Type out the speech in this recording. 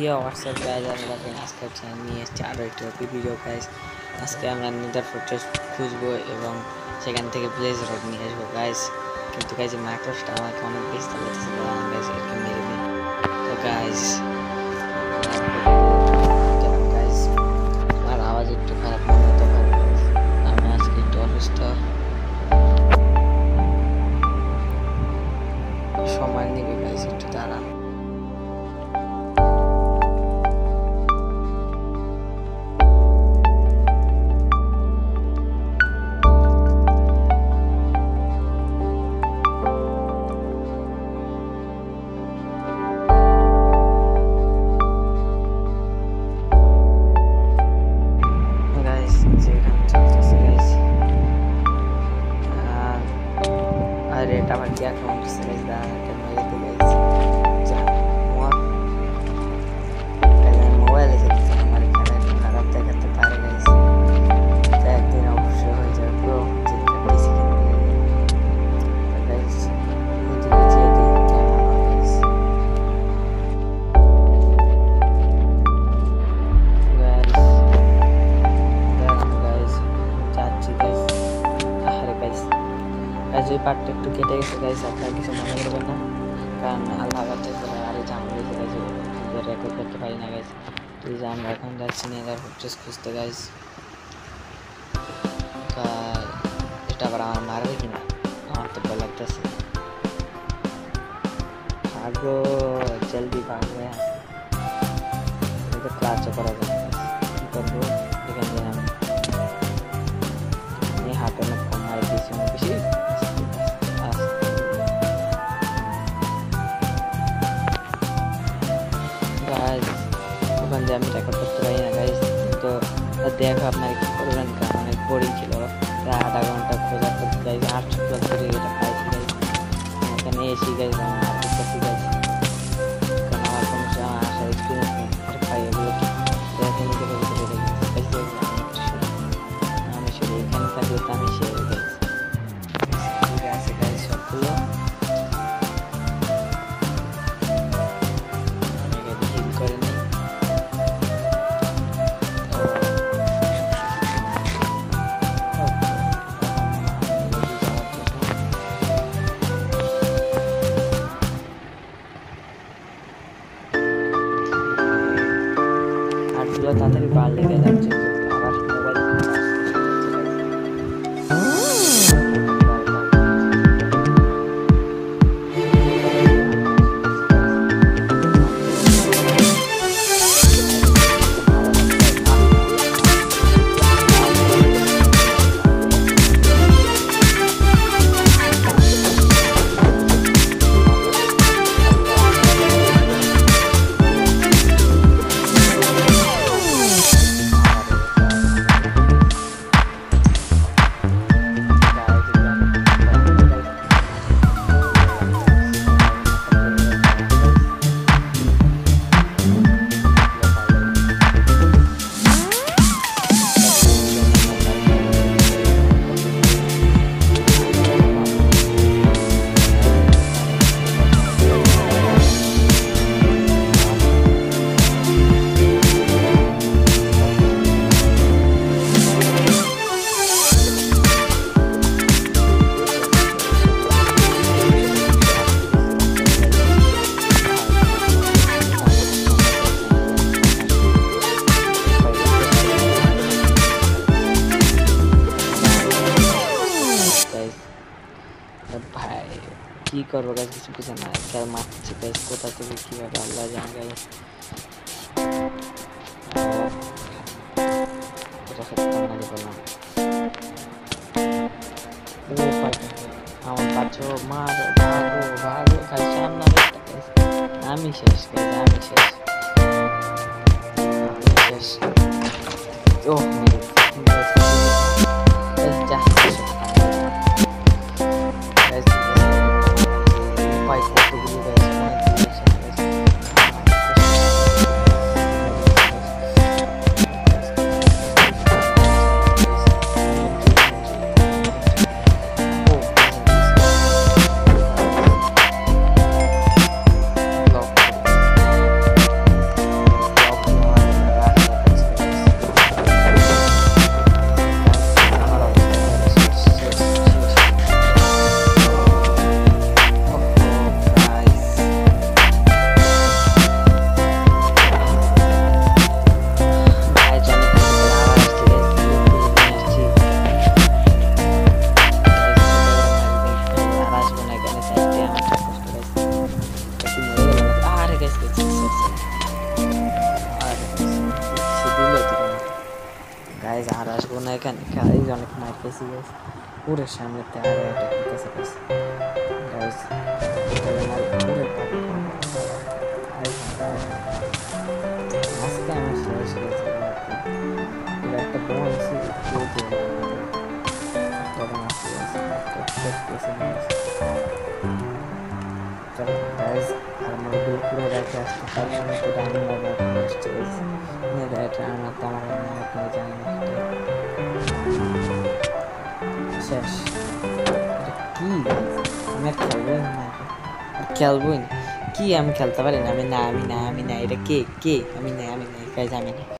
ইয়া WhatsApp guys, আমি দেখেন আজকে নিয়ে এসেছি আরও একটি ওপি ভিডিও গাইজ। আজকে আমরা নেদার ফোর্ট্রেস খুঁজবো এবং সেখান থেকে ব্লেজ রড নিয়ে আসবো গাইজ। কিন্তু গাইজ মাইক্রোফোনটা আমাকে অনেক বেশি চালাতেছে গাইজ, এরকম মেরে দিই। তো গাইজ গাইজ আমার আওয়াজ একটু খারাপ মনে হতে পারে, আমি আজকে একটু অসুস্থ। সময় নিবে গাইজ, একটু দাঁড়ান। এটা আমার কি অ্যাকাউন্ট সিরিজ দ্বারা মেরে দিলে মোবাইলে যেতে আমার এখানে একটু খারাপ দেখাতে পারে গাইস, তো একদিন অবশ্যই হয়ে যাবে পুরো যেদিকে পিসি কিনবে গাইস। এদিকে যেয়ে দিই কেমন হয় গাইস। যাচ্ছি গাইস। আরে গাইস এই পার্টটা একটু কেটে গেছে গাইস, আপনারা কিছু মনে করবেন না, কারণ আল্লাহ আর এই ঝামেলা হয়েছে গাইস, রেকর্ড করতে পারি না গাইস। প্লিজ আমরা এখন যাচ্ছি নেদার ফোর্ট্রেস খুঁজতে গাইস। এটা আবার আমার মারবে কিনা আমার তো ভয় লাগতেছে। ভাগো জলদি ভাগো, এটা ক্লাচও করা যাবে। কি করবো এখান দিয়ে আমি হাতে অনেক কম মারি দিয়েছি, অনেক বেশি ওখান দিয়ে আমি রেকর্ড করতে পারি না গাইজ। তো দেখো আপনারা কি করবেন, কারণ অনেক বোরিং ছিল, প্রায় আধা ঘন্টা খোঁজার পর গাইজ 800 প্লাস করে এটা পাইছি গাইজ। এখানে এসি গাইজ আমার করতেছি গাইজ, কারণ আমার কোনো আসার এক্সপিরিয়েন্স নেই। পাই এগুলো আমি শুধু এখানে থাকলে তো আমি সে গাইজ ঠিক আছে গাইজ সবগুলো তাড়াতাড়ি বার লেগে যাচ্ছে। আবার মোবাইল ভাই কি করবো গাছ, কিছু কিছু না খেয়াল মারছে গাছ, কোথা থেকে কিভাবে আল্লাহ জানে গাছ। এটা সত্যি নাকি বললাম আমার পাচ্ছো মার ভাগো ভাগো গাছ, সামনে আমি শেষ গাছ, আমি শেষ, আমি শেষ। ও আজকে আর সে দিল তো গাইজ আর আসবো না এখানে গাইজ অনেক মার খেয়েছি গাইজ পুরের সামনে আর এটা কাছে কাছে গাইজ আমার পুরে আজকে আমার শেষ গেছে একটা বোন আছে চলো গাইজ আর আমার পুরো রেখে আসতে পারলাম না তো আমি আমার এটা আমার তো আমার আপনারা জানেন শেষ কি আমি আর খেলবোই না খেলবোই না কি আমি খেলতে পারি না আমি না এটা কে আমি না গাইজ আমি না